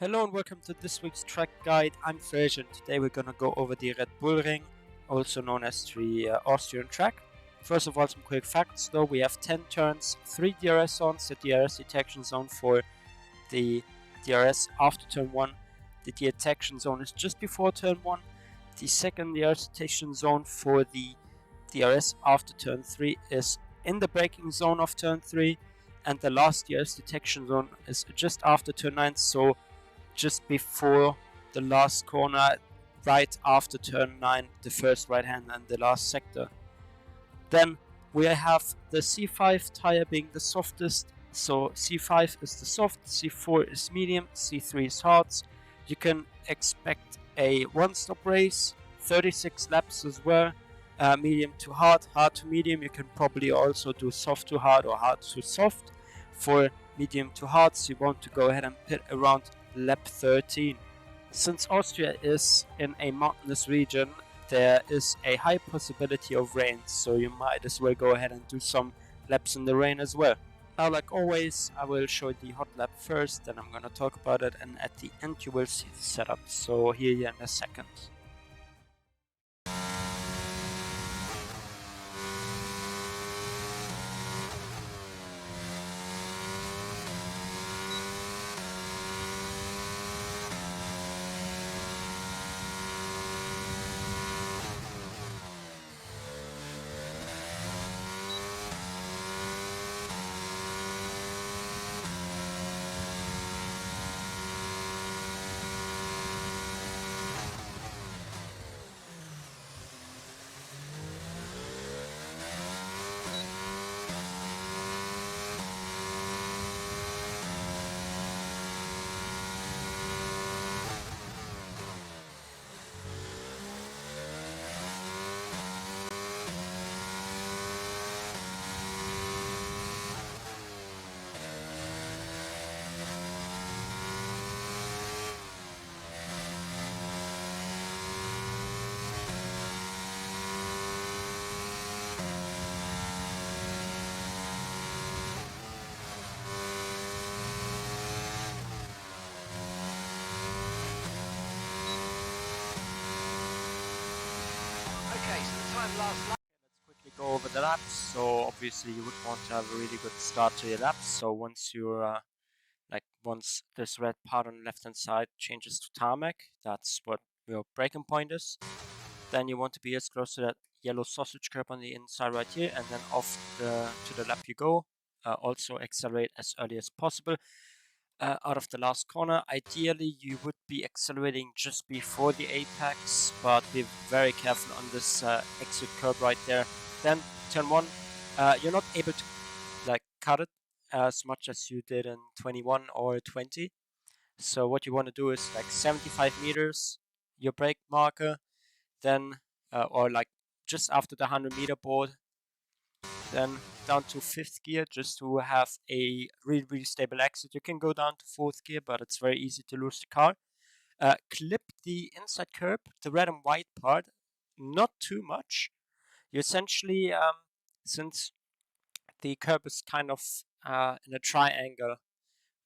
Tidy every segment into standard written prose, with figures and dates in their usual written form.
Hello and welcome to this week's track guide. I'm Ferj and today we're gonna go over the Red Bull Ring, also known as the Austrian track. First of all, some quick facts though. We have 10 turns, 3 DRS zones, the DRS detection zone for the DRS after turn 1. The detection zone is just before turn 1. The second DRS detection zone for the DRS after turn 3 is in the braking zone of turn 3. And the last DRS detection zone is just after turn 9, so just before the last corner, right after turn 9, the first right hand and the last sector. Then we have the C5 tire being the softest, so C5 is the soft, C4 is medium, C3 is hard. You can expect a one-stop race, 36 laps as well, medium to hard, hard to medium. You can probably also do soft to hard or hard to soft. For medium to hard, so you want to go ahead and pit around lap 13. Since Austria is in a mountainous region, there is a high possibility of rain, so you might as well go ahead and do some laps in the rain as well. Now, like always, I will show the hot lap first, then I'm gonna talk about it, and at the end you will see the setup, so hear you in a second. Let's quickly go over the laps. So obviously you would want to have a really good start to your laps. So once you're once this red part on the left hand side changes to tarmac, that's what your braking point is. Then you want to be as close to that yellow sausage curb on the inside right here, and then off to the lap you go. Also accelerate as early as possible. Out of the last corner, ideally you would be accelerating just before the apex, but be very careful on this exit curb right there. Then turn 1, you're not able to cut it as much as you did in 21 or 20. So what you want to do is 75 meters, your brake marker, then or just after the 100-meter board, then down to 5th gear just to have a really stable exit. You can go down to 4th gear, but it's very easy to lose the car. Clip the inside curb, the red and white part, not too much. You essentially, since the curb is kind of in a triangle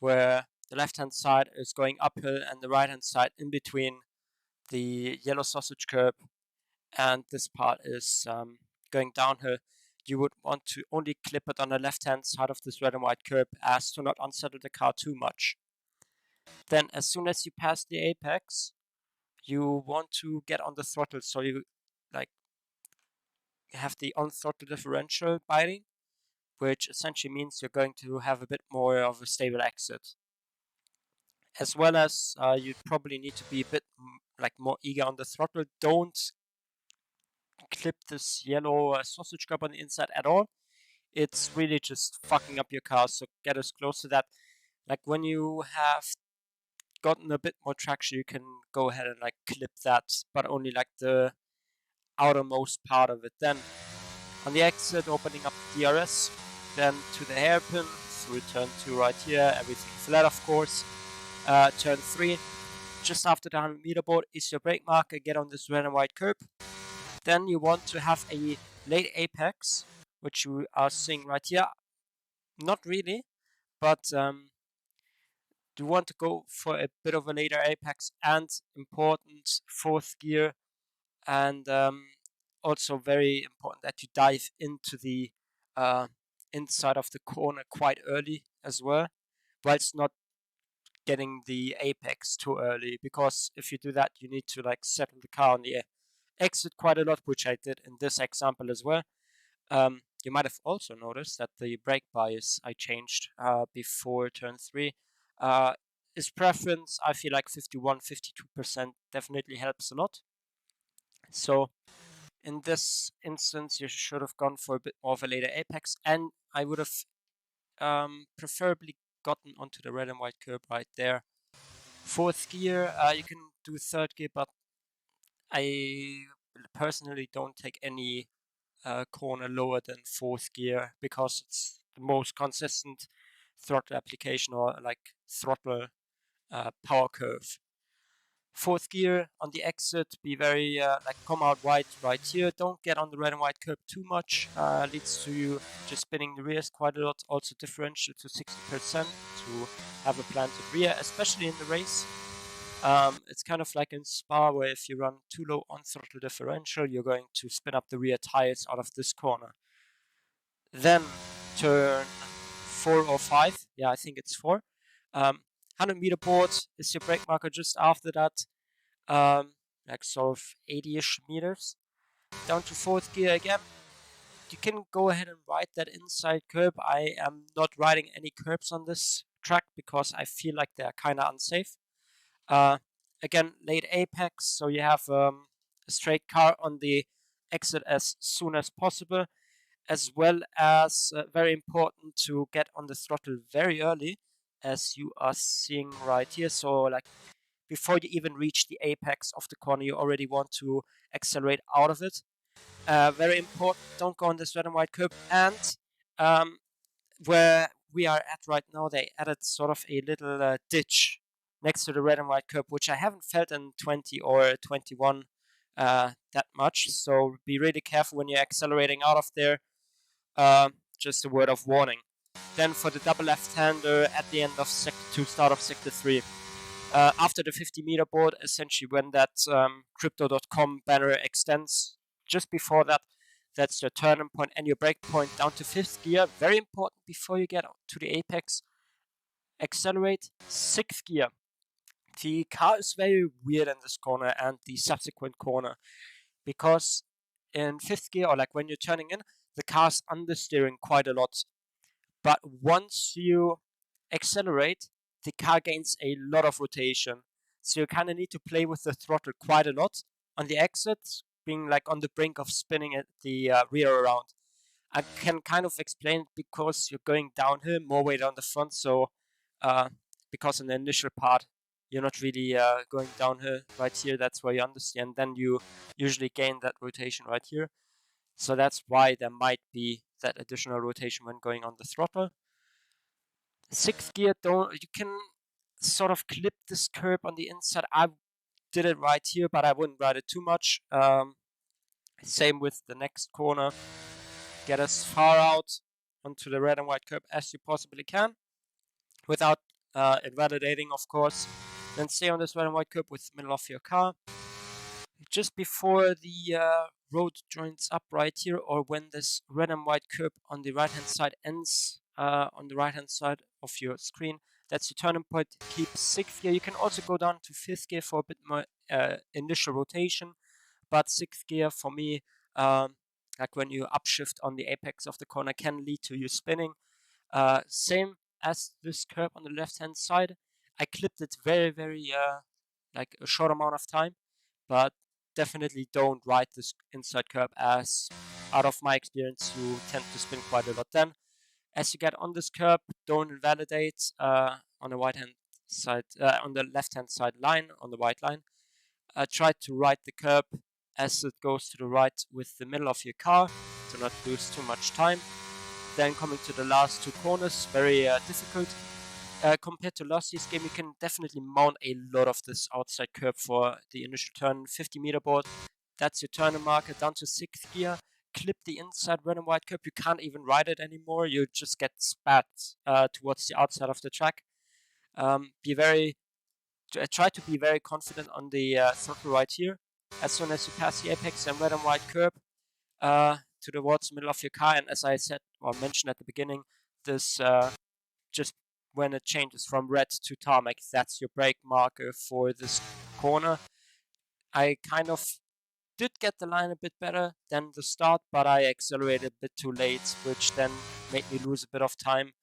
where the left hand side is going uphill and the right hand side in between the yellow sausage curb and this part is going downhill, you would want to only clip it on the left hand side of this red and white curb as to not unsettle the car too much. Then as soon as you pass the apex, you want to get on the throttle, so you have the on throttle differential biting, which essentially means you're going to have a bit more of a stable exit. As well as you probably need to be a bit more eager on the throttle. Don't clip this yellow sausage cup on the inside at all. It's really just fucking up your car, so get as close to that. When you have gotten a bit more traction, you can go ahead and clip that, but only the outermost part of it. Then on the exit, opening up the DRS, then to the hairpin, through turn 2 right here, everything flat of course. Turn 3, just after the 100-meter board is your brake marker, get on this red and white curb. Then you want to have a late apex, which you are seeing right here. Not really, but you want to go for a bit of a later apex, and important fourth gear, and also very important that you dive into the uh, inside of the corner quite early as well, whilst not getting the apex too early, because if you do that, you need to like settle the car on the exit quite a lot, which I did in this example as well. You might have also noticed that the brake bias I changed before turn 3 is preference. I feel like 51, 52% definitely helps a lot. So in this instance, you should have gone for a bit more of a later apex, and I would have preferably gotten onto the red and white curb right there. Fourth gear, you can do third gear, but I personally don't take any corner lower than fourth gear because it's the most consistent throttle application, or like throttle power curve. Fourth gear on the exit, be very like come out wide right here. Don't get on the red and white curb too much. Leads to you just spinning the rears quite a lot. Also differential to 60% to have a planted rear, especially in the race. It's kind of like in Spa, where if you run too low on throttle differential, you're going to spin up the rear tires out of this corner. Then turn 4 or 5, yeah, I think it's 4. 100-meter board is your brake marker just after that, like sort of 80-ish meters. Down to fourth gear again. You can go ahead and ride that inside curb. I am not riding any curbs on this track because I feel like they're kind of unsafe. Again, late apex, so you have a straight car on the exit as soon as possible, as well as very important to get on the throttle very early, as you are seeing right here. So like before you even reach the apex of the corner, you already want to accelerate out of it. Very important, don't go on this red and white curb. And where we are at right now, they added sort of a little ditch next to the red and white curb, which I haven't felt in 20 or 21 that much. So be really careful when you're accelerating out of there. Just a word of warning. Then for the double left-hander at the end of sector 2, start of sector 3. After the 50-meter board, essentially when that crypto.com banner extends, just before that, that's your turning point and your brake point down to 5th gear. Very important before you get to the apex. Accelerate 6th gear. The car is very weird in this corner and the subsequent corner, because in 5th gear, or like when you're turning in, the car's understeering quite a lot. But once you accelerate, the car gains a lot of rotation. So you kind of need to play with the throttle quite a lot on the exit, being like on the brink of spinning the rear around. I can kind of explain it because you're going downhill, more weight on the front. So because in the initial part, you're not really going downhill right here. That's where you understand. Then you usually gain that rotation right here. So that's why there might be that additional rotation when going on the throttle. 6th gear, you can sort of clip this curb on the inside. I did it right here, but I wouldn't ride it too much. Same with the next corner. Get as far out onto the red and white curb as you possibly can, without invalidating, of course. Then stay on this red and white curb with the middle of your car. Just before the road joins up right here, or when this red and white curb on the right hand side ends on the right hand side of your screen, that's your turning point. Keep 6th gear. You can also go down to 5th gear for a bit more initial rotation, but 6th gear for me, like when you upshift on the apex of the corner, can lead to you spinning. Same as this curb on the left hand side. I clipped it very like a short amount of time, but definitely don't ride this inside curb, as out of my experience you tend to spin quite a lot. Then as you get on this curb, don't invalidate on the right hand side, on the left hand side line, on the white line. Try to ride the curb as it goes to the right with the middle of your car to not lose too much time. Then coming to the last 2 corners, very difficult. Compared to last year's game, you can definitely mount a lot of this outside curb for the initial turn. 50-meter board, that's your turning marker. Down to 6th gear, clip the inside red and white curb. You can't even ride it anymore. You just get spat towards the outside of the track. Try to be very confident on the circle right here. As soon as you pass the apex and red and white curb towards the middle of your car, and as I said or mentioned at the beginning, this just when it changes from red to tarmac, that's your brake marker for this corner. I kind of did get the line a bit better than the start, but I accelerated a bit too late, which then made me lose a bit of time.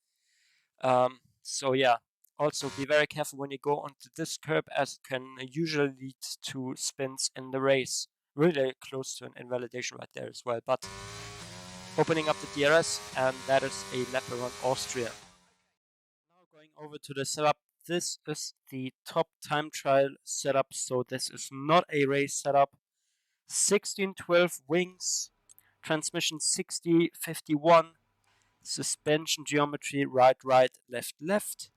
So yeah, also be very careful when you go onto this curb, as it can usually lead to spins in the race. Really close to an invalidation right there as well. But opening up the DRS, and that is a lap around Austria. Now going over to the setup. This is the top time trial setup, so this is not a race setup. 1612 wings, transmission 6051, suspension geometry right, right, left, left,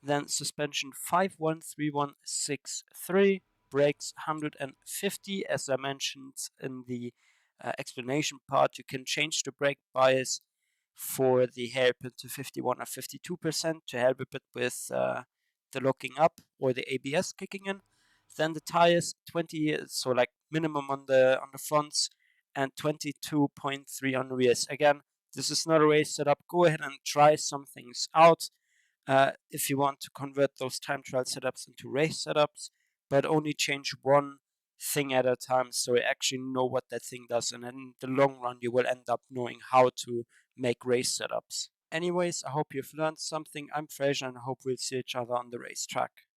then suspension 513163, brakes 150. As I mentioned in the explanation part, you can change the brake bias for the hairpin to 51 or 52% to help a bit with the locking up or the ABS kicking in. Then the tires 20, so like minimum on the fronts, and 22.3 on the rears. Again, this is not a race setup. Go ahead and try some things out if you want to convert those time trial setups into race setups, but only change one thing at a time so you actually know what that thing does, and in the long run you will end up knowing how to make race setups. Anyways, I hope you've learned something. I'm Fraser, and I hope we'll see each other on the racetrack.